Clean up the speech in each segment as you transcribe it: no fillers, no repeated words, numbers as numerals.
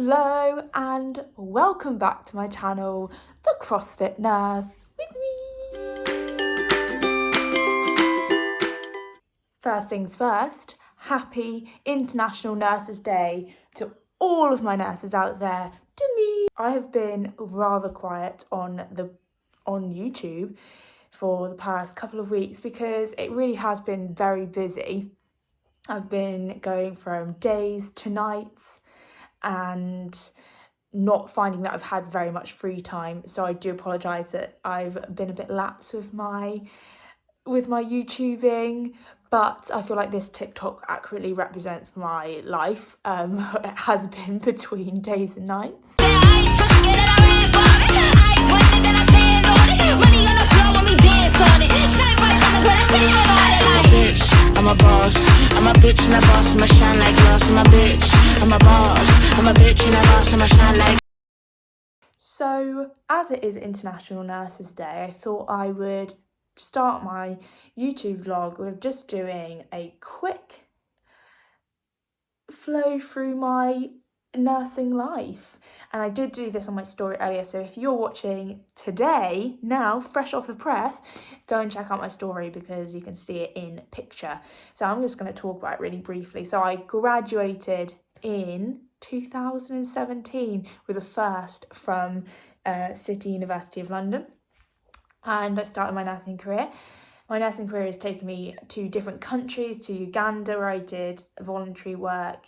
Hello and welcome back to my channel, The CrossFit Nurse with me. First things first, happy International Nurses Day to all of my nurses out there, to me. I have been rather quiet on YouTube for the past couple of weeks because it really has been very busy. I've been going from days to nights and not finding that I've had very much free time, so I do apologise that I've been a bit lax with my YouTubing, but I feel like this TikTok accurately represents my life. It has been between days and nights. I'm a boss, I'm a bitch and a boss, I'ma shine like glass. I'm a bitch, I'm a boss, I'm a bitch and a boss, I'ma shine like. So, as it is International Nurses Day, I thought I would start my YouTube vlog with just doing a quick flow through my nursing life. And I did do this on my story earlier, so if you're watching today, now fresh off the press, go and check out my story because you can see it in picture. So I'm just going to talk about it really briefly. So I graduated in 2017 with a first from City University of London, and I started my nursing career. My nursing career has taken me to different countries, to Uganda, where I did voluntary work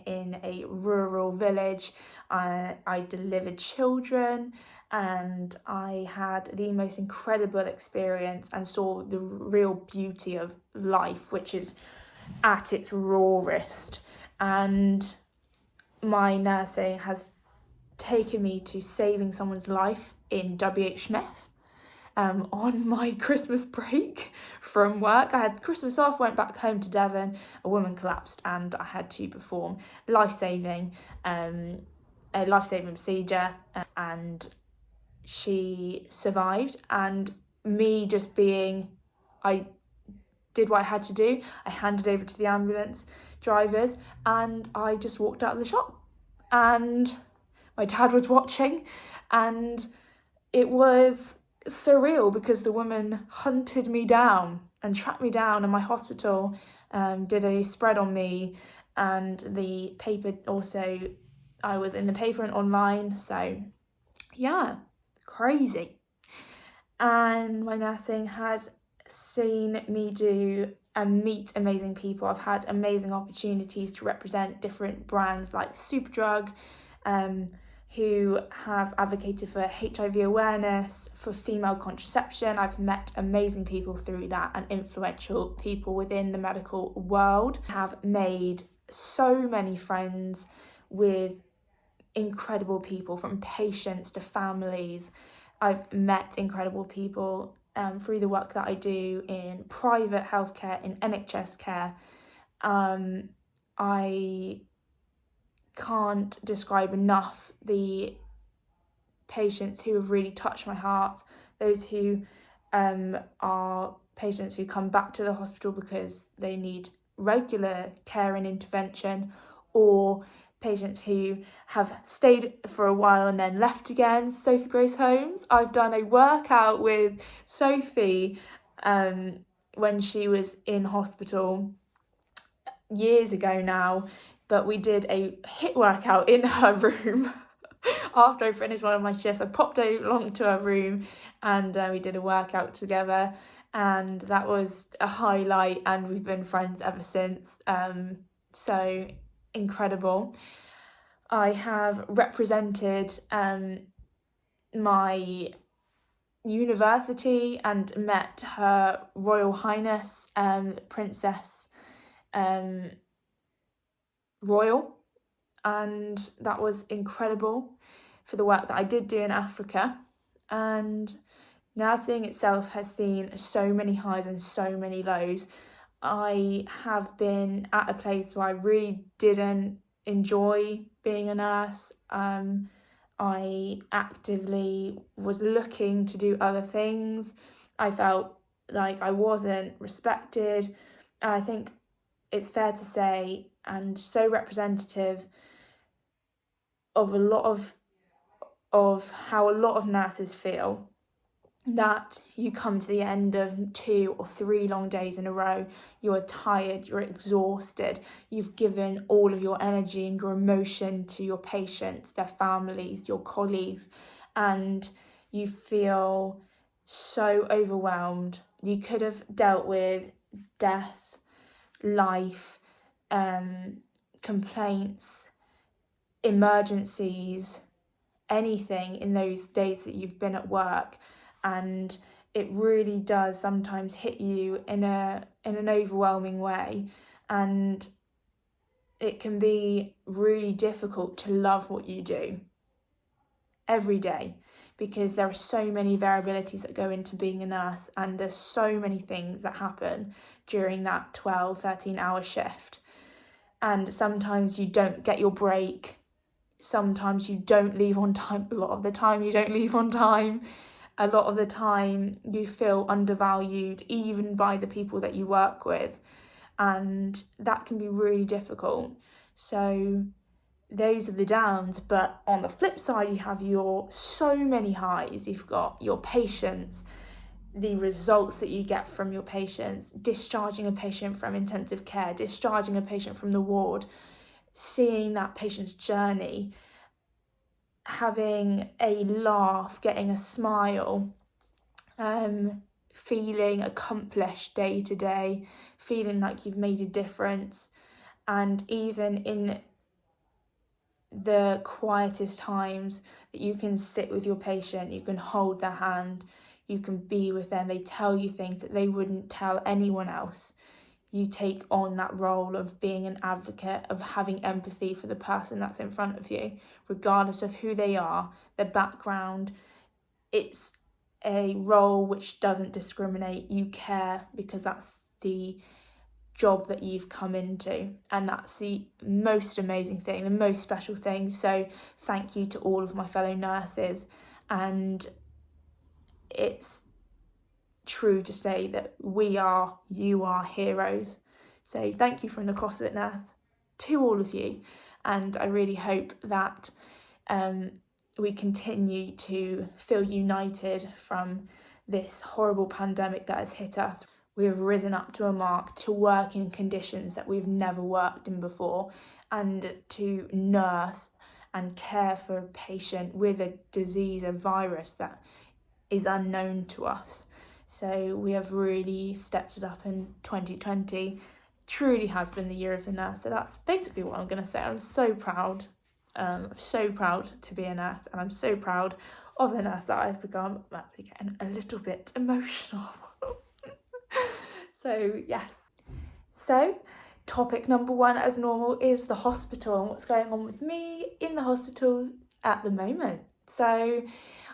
in a rural village. I delivered children, and I had the most incredible experience and saw the real beauty of life, which is at its rawest. And my nursing has taken me to saving someone's life in WH Smith. On my Christmas break from work, I had Christmas off, went back home to Devon. A woman collapsed and I had to perform a life-saving procedure, and she survived. And me just being, I did what I had to do. I handed over to the ambulance drivers and I just walked out of the shop, and my dad was watching, and it was surreal because the woman hunted me down and tracked me down, and my hospital did a spread on me, and the paper also, I was in the paper and online, so yeah, crazy. And my nursing has seen me do and meet amazing people. I've had amazing opportunities to represent different brands like Superdrug, who have advocated for HIV awareness, for female contraception. I've met amazing people through that and influential people within the medical world. I have made so many friends with incredible people, from patients to families. I've met incredible people through the work that I do in private healthcare, in NHS care. I can't describe enough the patients who have really touched my heart, those who are patients who come back to the hospital because they need regular care and intervention, or patients who have stayed for a while and then left again. Sophie Grace Holmes, I've done a workout with Sophie when she was in hospital years ago now, but we did a HIIT workout in her room. After I finished one of my shifts, I popped along to her room and we did a workout together, and that was a highlight, and we've been friends ever since. So incredible. I have represented my university and met Her Royal Highness Princess Royal, and that was incredible for the work that I did do in Africa. And nursing itself has seen so many highs and so many lows. I have been at a place where I really didn't enjoy being a nurse. I actively was looking to do other things. I felt like I wasn't respected, and I think it's fair to say, and so representative, of a lot of how a lot of nurses feel, that you come to the end of 2 or 3 long days in a row, you're tired, you're exhausted, you've given all of your energy and your emotion to your patients, their families, your colleagues, and you feel so overwhelmed. You could have dealt with death, life, complaints, emergencies, anything in those days that you've been at work, and it really does sometimes hit you in an overwhelming way, and it can be really difficult to love what you do every day, because there are so many variabilities that go into being a nurse, and there's so many things that happen during that 12-13 hour shift, and sometimes you don't get your break. Sometimes you don't leave on time. A lot of the time you don't leave on time. A lot of the time you feel undervalued, even by the people that you work with. And that can be really difficult. So those are the downs. But on the flip side, you have your so many highs. You've got your patients, the results that you get from your patients, discharging a patient from intensive care, discharging a patient from the ward, seeing that patient's journey, having a laugh, getting a smile, feeling accomplished day to day, feeling like you've made a difference. And even in the quietest times, that you can sit with your patient, you can hold their hand, you can be with them, they tell you things that they wouldn't tell anyone else. You take on that role of being an advocate, of having empathy for the person that's in front of you, regardless of who they are, their background. It's a role which doesn't discriminate. You care because that's the job that you've come into, and that's the most amazing thing, the most special thing. So thank you to all of my fellow nurses, and it's true to say that you are heroes. So thank you from the CrossFit nurse to all of you, and I really hope that we continue to feel united from this horrible pandemic that has hit us. We have risen up to a mark to work in conditions that we've never worked in before, and to nurse and care for a patient with a disease, a virus that is unknown to us. So we have really stepped it up in 2020. Truly has been the year of the nurse. So that's basically what I'm going to say. I'm so proud. I'm so proud to be a nurse, and I'm so proud of the nurse that I've become. I'm actually getting a little bit emotional. So yes. So topic number 1, as normal, is the hospital and what's going on with me in the hospital at the moment. So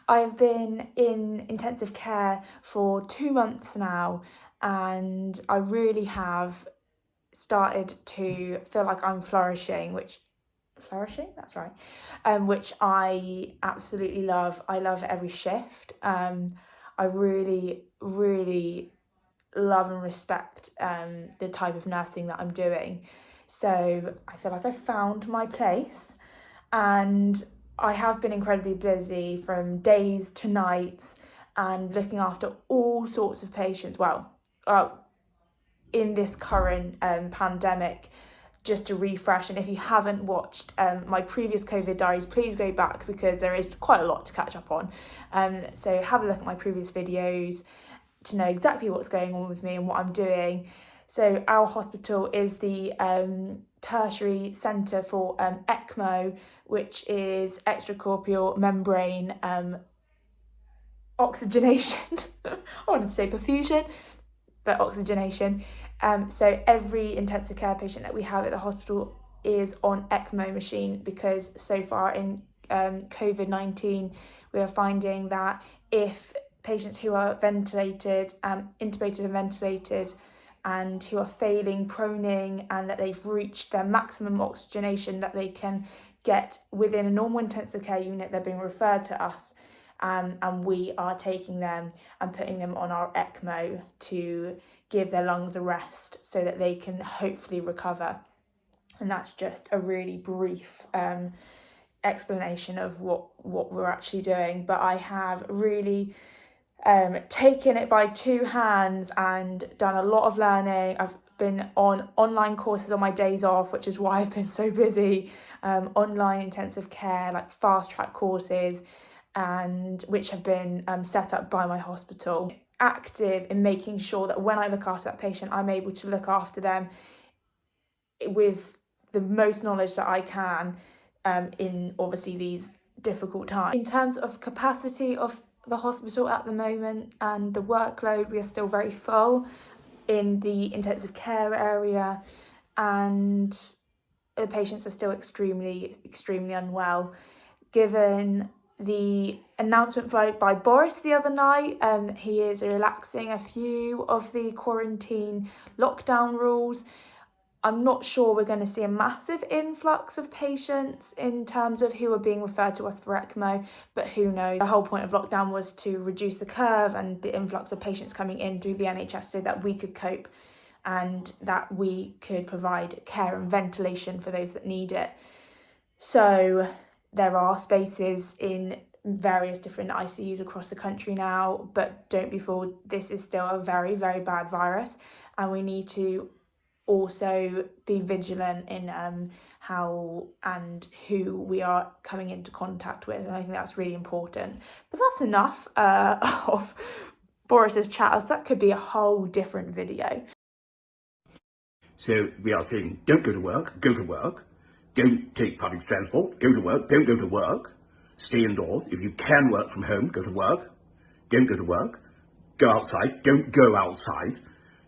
I've been in intensive care for 2 months now, and I really have started to feel like I'm flourishing, which I absolutely love. I love every shift. I really, really love and respect the type of nursing that I'm doing. So I feel like I found my place, and I have been incredibly busy from days to nights and looking after all sorts of patients. Well, in this current pandemic, just to refresh, and if you haven't watched my previous COVID diaries, please go back, because there is quite a lot to catch up on. So have a look at my previous videos to know exactly what's going on with me and what I'm doing. So our hospital is the tertiary centre for ECMO, which is extracorporeal membrane oxygenation. I wanted to say perfusion, but oxygenation. So every intensive care patient that we have at the hospital is on ECMO machine, because so far in COVID-19 we are finding that if patients who are ventilated, intubated and ventilated, and who are failing proning, and that they've reached their maximum oxygenation that they can get within a normal intensive care unit, they're being referred to us, and we are taking them and putting them on our ECMO to give their lungs a rest so that they can hopefully recover. And that's just a really brief explanation of what we're actually doing, but I have really taken it by two hands and done a lot of learning. I've been on online courses on my days off, which is why I've been so busy, online intensive care, like fast track courses, and which have been set up by my hospital. Active in making sure that when I look after that patient, I'm able to look after them with the most knowledge that I can, in obviously these difficult times. In terms of capacity of the hospital at the moment and the workload, we are still very full in the intensive care area, and the patients are still extremely unwell. Given the announcement by Boris the other night, he is relaxing a few of the quarantine lockdown rules. I'm not sure we're going to see a massive influx of patients in terms of who are being referred to us for ECMO, but who knows. The whole point of lockdown was to reduce the curve and the influx of patients coming in through the NHS so that we could cope and that we could provide care and ventilation for those that need it. So there are spaces in various different ICUs across the country now, but don't be fooled, this is still a very, very bad virus, and we need to also be vigilant in how and who we are coming into contact with, and I think that's really important. But that's enough of Boris's chat, as that could be a whole different video. So we are saying, don't go to work, go to work. Don't take public transport, go to work, don't go to work. Stay indoors. If you can work from home, go to work. Don't go to work. Go outside, don't go outside.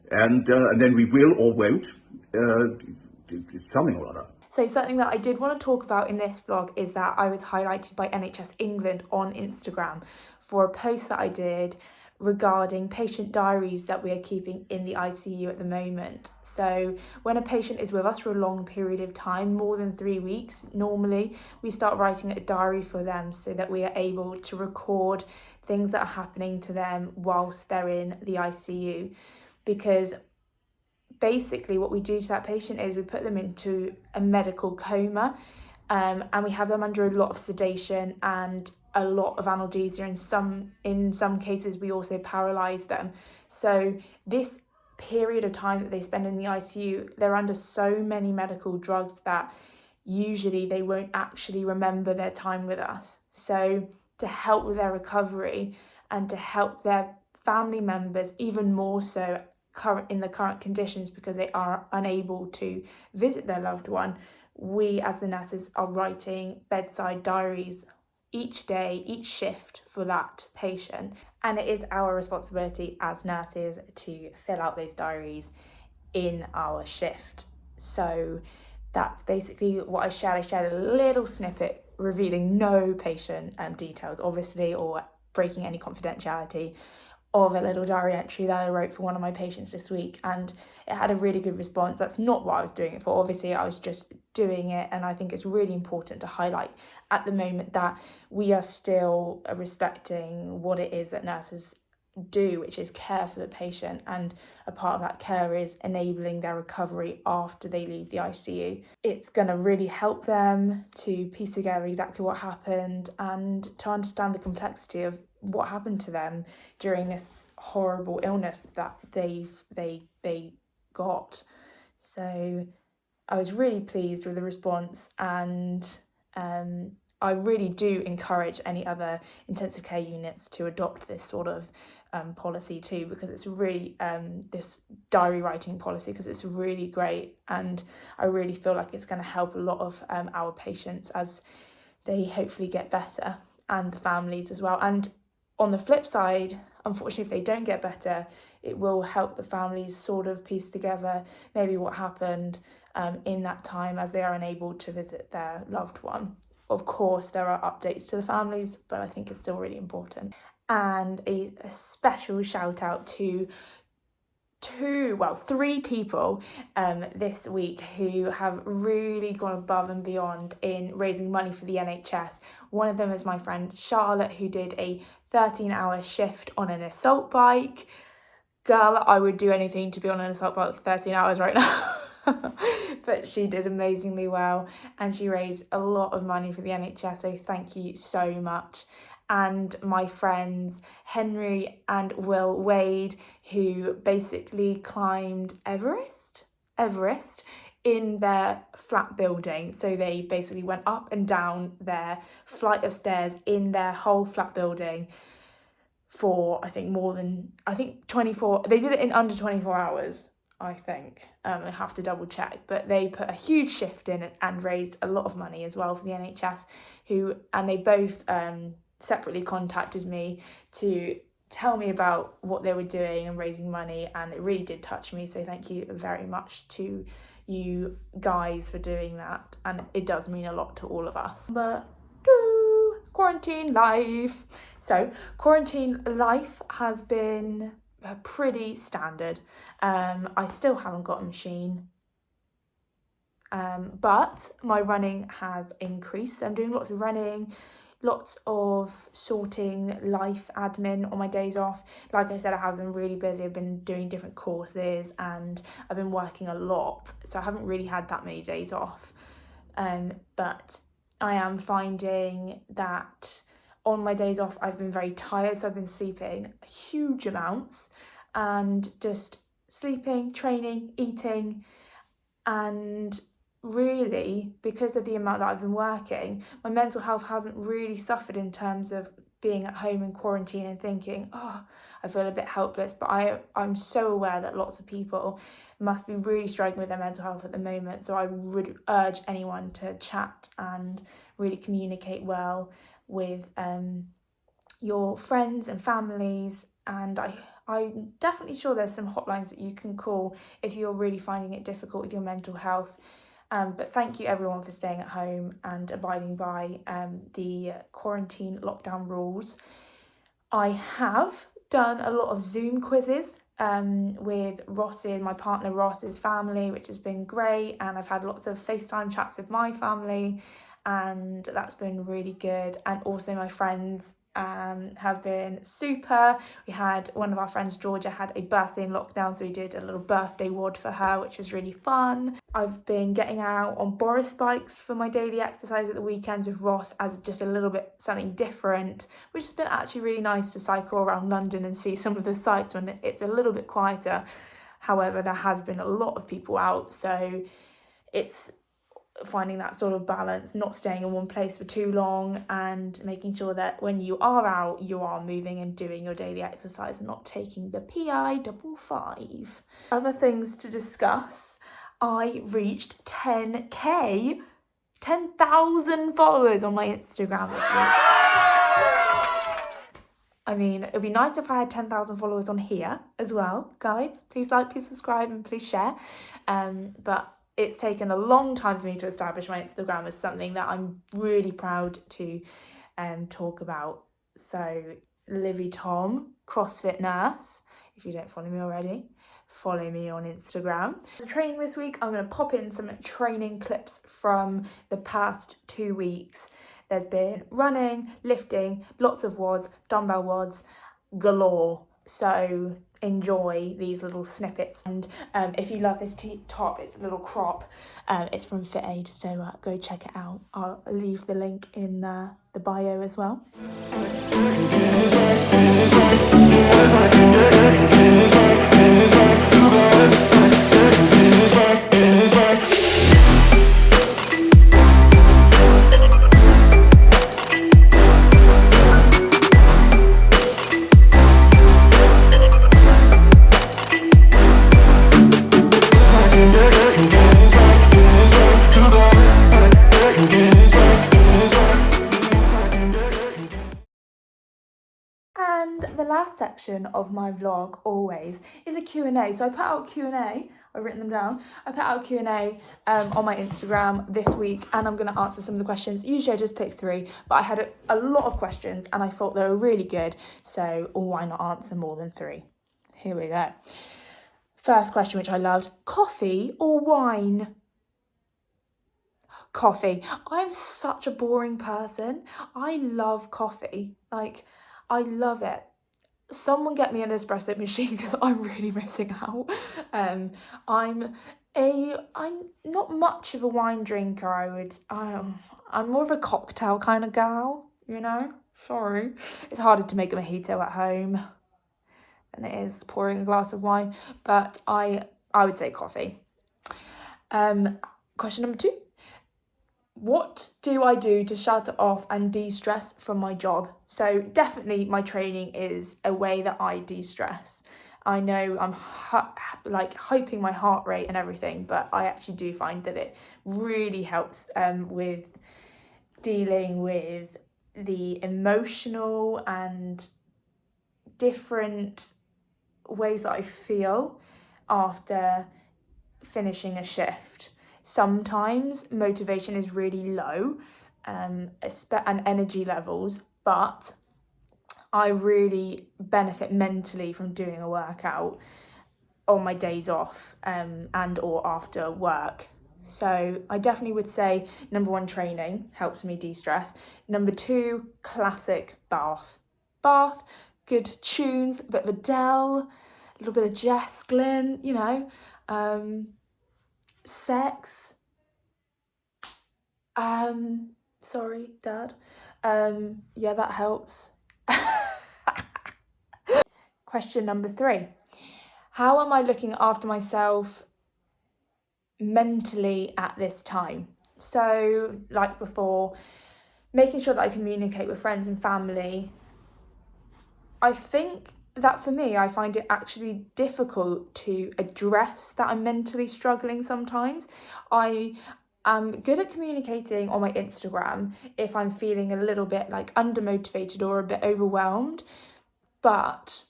And then we will or won't, something or other. So something that I did want to talk about in this vlog is that I was highlighted by NHS England on Instagram for a post that I did regarding patient diaries that we are keeping in the ICU at the moment. So when a patient is with us for a long period of time, more than 3 weeks, normally we start writing a diary for them so that we are able to record things that are happening to them whilst they're in the ICU. Because basically what we do to that patient is we put them into a medical coma, and we have them under a lot of sedation and a lot of analgesia. In some cases we also paralyze them. So this period of time that they spend in the ICU, they're under so many medical drugs that usually they won't actually remember their time with us. So to help with their recovery and to help their family members even more so in the current conditions, because they are unable to visit their loved one, we as the nurses are writing bedside diaries each day, each shift for that patient. And it is our responsibility as nurses to fill out those diaries in our shift. So that's basically what I shared. I shared a little snippet revealing no patient details, obviously, or breaking any confidentiality, of a little diary entry that I wrote for one of my patients this week, and it had a really good response. That's not what I was doing it for. Obviously, I was just doing it, and I think it's really important to highlight at the moment that we are still respecting what it is that nurses do, which is care for the patient, and a part of that care is enabling their recovery after they leave the ICU. It's going to really help them to piece together exactly what happened and to understand the complexity of what happened to them during this horrible illness that they got. So I was really pleased with the response, and I really do encourage any other intensive care units to adopt this sort of policy too, because it's really this diary writing policy, because it's really great, and I really feel like it's going to help a lot of our patients as they hopefully get better, and the families as well. And on the flip side, unfortunately, if they don't get better, it will help the families sort of piece together maybe what happened in that time as they are unable to visit their loved one. Of course, there are updates to the families, but I think it's still really important. And a special shout out to three people this week who have really gone above and beyond in raising money for the NHS. One of them is my friend Charlotte, who did a 13-hour shift on an assault bike. Girl, I would do anything to be on an assault bike for 13 hours right now. But she did amazingly well, and she raised a lot of money for the NHS, so thank you so much. And my friends Henry and Will Wade, who basically climbed Everest in their flat building. So they basically went up and down their flight of stairs in their whole flat building for I think 24. They did it in under 24 hours, I think. I have to double check, but they put a huge shift in and raised a lot of money as well for the NHS, and they both separately contacted me to tell me about what they were doing and raising money, and it really did touch me, so thank you very much to you guys for doing that, and it does mean a lot to all of us. But quarantine life. So quarantine life has been pretty standard. I still haven't got a machine, but my running has increased. I'm doing lots of running, lots of sorting life admin on my days off. Like I said, I have been really busy. I've been doing different courses and I've been working a lot, so I haven't really had that many days off. But I am finding that on my days off I've been very tired, so I've been sleeping huge amounts and just sleeping, training, eating, and really, because of the amount that I've been working, my mental health hasn't really suffered in terms of being at home in quarantine and thinking, oh, I feel a bit helpless. But I'm so aware that lots of people must be really struggling with their mental health at the moment. So I would urge anyone to chat and really communicate well with your friends and families. And I'm definitely sure there's some hotlines that you can call if you're really finding it difficult with your mental health. But thank you everyone for staying at home and abiding by the quarantine lockdown rules. I have done a lot of Zoom quizzes with my partner Ross's family, which has been great, and I've had lots of FaceTime chats with my family, and that's been really good. And also my friends have been super. We had one of our friends, Georgia, had a birthday in lockdown, so we did a little birthday WOD for her, which was really fun. I've been getting out on Boris bikes for my daily exercise at the weekends with Ross as just a little bit something different, which has been actually really nice to cycle around London and see some of the sights when it's a little bit quieter. However, there has been a lot of people out, so it's finding that sort of balance, not staying in one place for too long, and making sure that when you are out, you are moving and doing your daily exercise and not taking the PI55. Other things to discuss: I reached 10,000 followers on my Instagram this week. I mean, it would be nice if I had 10,000 followers on here as well, guys. Please like, please subscribe, and please share. But it's taken a long time for me to establish my Instagram as something that I'm really proud to talk about. So, Livy Tom, CrossFit nurse, if you don't follow me already, follow me on Instagram. For training this week, I'm going to pop in some training clips from the past 2 weeks. There's been running, lifting, lots of WODs, dumbbell WODs, galore. So enjoy these little snippets. And if you love this top, it's a little crop. It's from Fit Aid, so go check it out. I'll leave the link in the bio as well. And the last section of my vlog always is a Q&A. So I put out a Q&A, I've written them down. I put out a Q&A on my Instagram this week, and I'm going to answer some of the questions. Usually I just pick 3, but I had a lot of questions and I thought they were really good. So why not answer more than 3? Here we go. First question, which I loved: coffee or wine? Coffee. I'm such a boring person. I love coffee. I love it. Someone get me an espresso machine because I'm really missing out. I'm I'm not much of a wine drinker. I'm more of a cocktail kind of gal, you know. Sorry, it's harder to make a mojito at home than it is pouring a glass of wine. But I would say coffee. Question number 2. What do I do to shut off and de-stress from my job? So definitely my training is a way that I de-stress. I know I'm hyping my heart rate and everything, but I actually do find that it really helps with dealing with the emotional and different ways that I feel after finishing a shift. Sometimes motivation is really low and energy levels, but I really benefit mentally from doing a workout on my days off and or after work. So I definitely would say number 1, training helps me de-stress. Number 2, classic bath. Good tunes, a bit of Adele, a little bit of Jess Glynn, you know. Sex. Sorry, Dad. Yeah, that helps. Question number 3. How am I looking after myself mentally at this time? So, like before, making sure that I communicate with friends and family. I think that for me, I find it actually difficult to address that I'm mentally struggling sometimes. I'm good at communicating on my Instagram if I'm feeling a little bit like undermotivated or a bit overwhelmed, but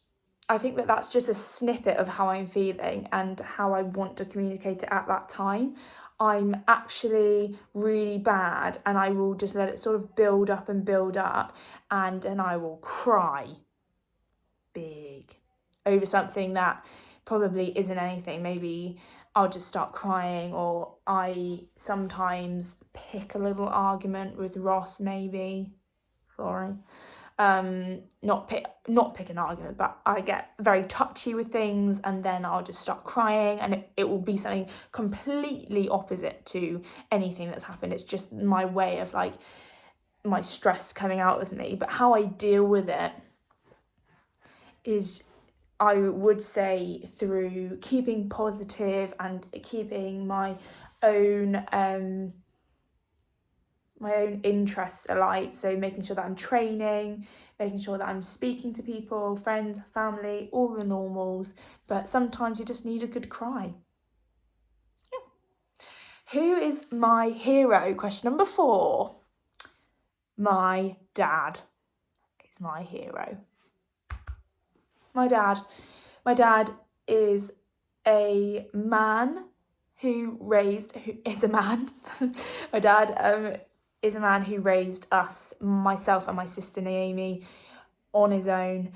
I think that that's just a snippet of how I'm feeling and how I want to communicate it at that time. I'm actually really bad and I will just let it sort of build up and then I will cry big over something that probably isn't anything. Maybe I'll just start crying, or I sometimes pick a little argument with Ross, maybe. Sorry. Not pick an argument, but I get very touchy with things and then I'll just start crying, and it will be something completely opposite to anything that's happened. It's just my way of like my stress coming out of me. But how I deal with it is, I would say, through keeping positive and keeping my own interests alight. So making sure that I'm training, making sure that I'm speaking to people, friends, family, all the normals. But sometimes you just need a good cry. Yeah. Who is my hero? Question number 4. My dad is my hero. My dad is a man is a man. My dad is a man who raised us, myself and my sister Naomi, on his own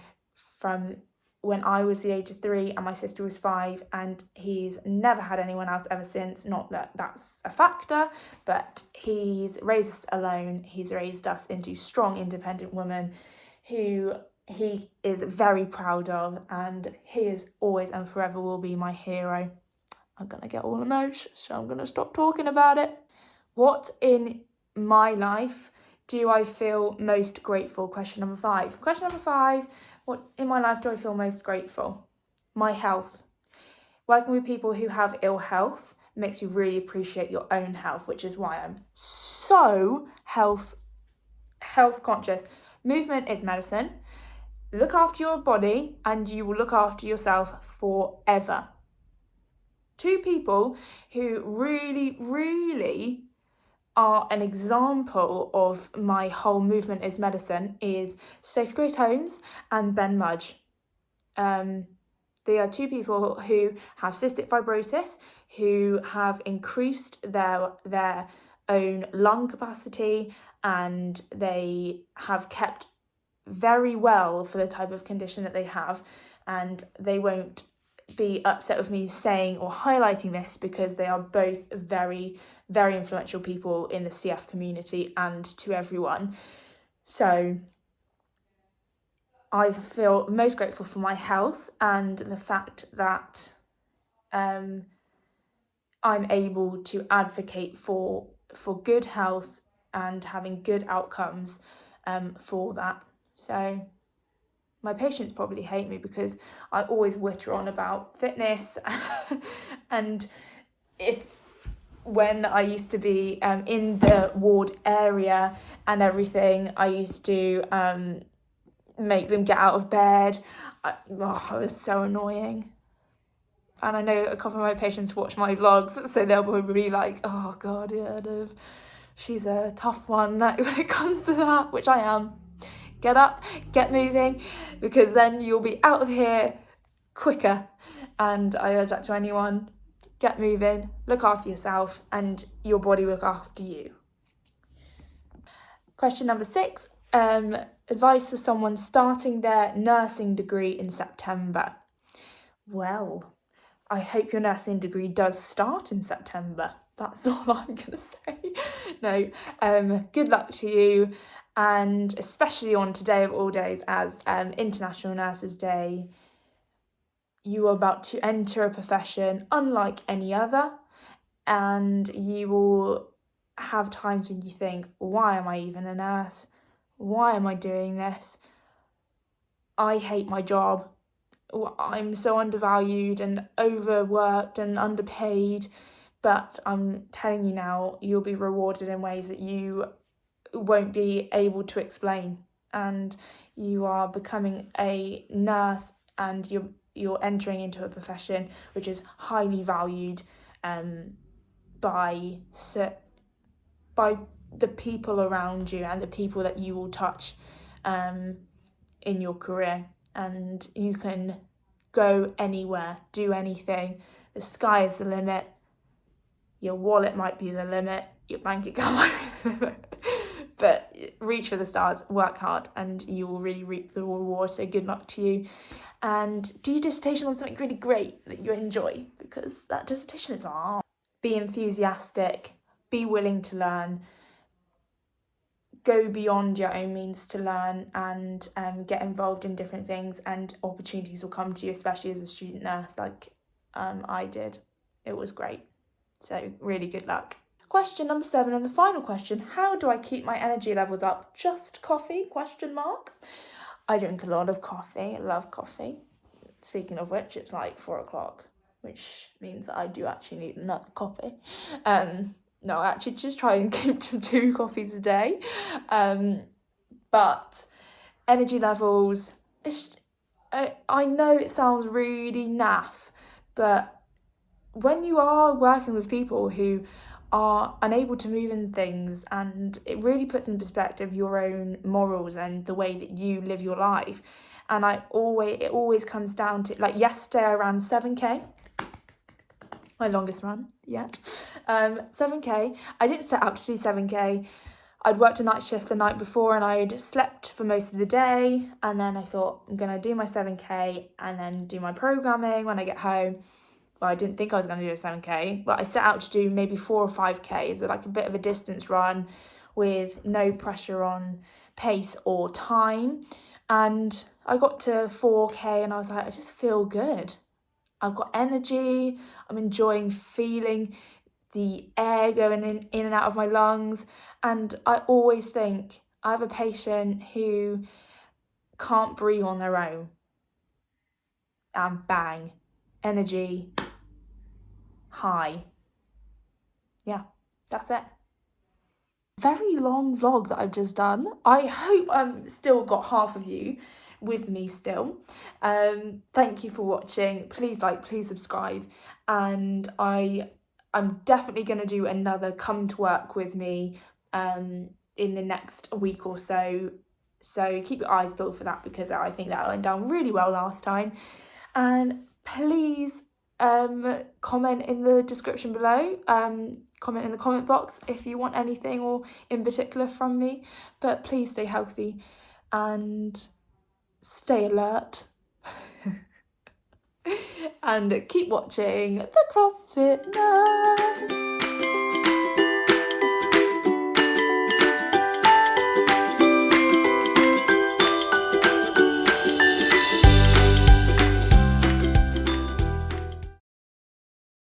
from when I was the age of 3 and my sister was 5, and he's never had anyone else ever since. Not that that's a factor, but he's raised us alone. He's raised us into strong, independent women who he is very proud of, and he is always and forever will be my hero. I'm gonna get all emotional, so I'm gonna stop talking about it. What in my life do I feel most grateful? Question number 5. What in my life do I feel most grateful? My health. Working with people who have ill health makes you really appreciate your own health, which is why I'm so health conscious. Movement is medicine. Look after your body and you will look after yourself forever. 2 people who really, really are an example of my whole movement is medicine is Sophie Grace Holmes and Ben Mudge. They are 2 people who have cystic fibrosis, who have increased their own lung capacity, and they have kept very well for the type of condition that they have, and they won't be upset with me saying or highlighting this because they are both very, very influential people in the CF community and to everyone. So I feel most grateful for my health and the fact that I'm able to advocate for good health and having good outcomes for that. So my patients probably hate me because I always witter on about fitness and when I used to be in the ward area and everything, I used to make them get out of bed. It was so annoying. And I know a couple of my patients watch my vlogs, so they'll probably be like, oh God, yeah, Liv, she's a tough one when it comes to that, which I am. Get up, get moving, because then you'll be out of here quicker. And I urge that to anyone. Get moving, look after yourself, and your body will look after you. Question number 6, advice for someone starting their nursing degree in September. Well, I hope your nursing degree does start in September. That's all I'm going to say. No, good luck to you, and especially on today of all days as International Nurses Day. You are about to enter a profession unlike any other, and you will have times when you think, why am I even a nurse? Why am I doing this? I hate my job. I'm so undervalued and overworked and underpaid, but I'm telling you now, you'll be rewarded in ways that you won't be able to explain. And you are becoming a nurse, and you're entering into a profession which is highly valued by the people around you and the people that you will touch in your career. And you can go anywhere, do anything. The sky is the limit. Your wallet might be the limit. Your bank account might be the limit. But reach for the stars, work hard, and you will really reap the reward. So good luck to you. And do your dissertation on something really great that you enjoy, because that dissertation is on. Be enthusiastic, be willing to learn, go beyond your own means to learn, and get involved in different things, and opportunities will come to you, especially as a student nurse like I did. It was great. So really good luck. Question number 7 and the final question. How do I keep my energy levels up? Just coffee? ? I drink a lot of coffee. I love coffee. Speaking of which, it's like 4 o'clock, which means that I do actually need another coffee. No, I actually just try and keep to 2 coffees a day. But energy levels, I know it sounds really naff, but when you are working with people who are unable to move in things, and it really puts in perspective your own morals and the way that you live your life. And it always comes down to, like yesterday I ran 7k, my longest run yet. 7k. I didn't set out to do 7k. I'd worked a night shift the night before and I'd slept for most of the day, and then I thought I'm gonna do my 7k and then do my programming when I get home. Well, I didn't think I was going to do a 7k, but I set out to do maybe 4 or 5k, so like a bit of a distance run with no pressure on pace or time. And I got to 4k and I was like, I just feel good. I've got energy. I'm enjoying feeling the air going in and out of my lungs. And I always think, I have a patient who can't breathe on their own. And bang, energy, high. Yeah, that's it. Very long vlog that I've just done. I hope I've still got half of you with me still. Thank you for watching. Please like, please subscribe, and I'm definitely going to do another come to work with me in the next week or so. So keep your eyes peeled for that, because I think that went down really well last time. And please comment in the description below, comment in the comment box if you want anything or in particular from me. But please stay healthy and stay alert and keep watching the CrossFit Nurse.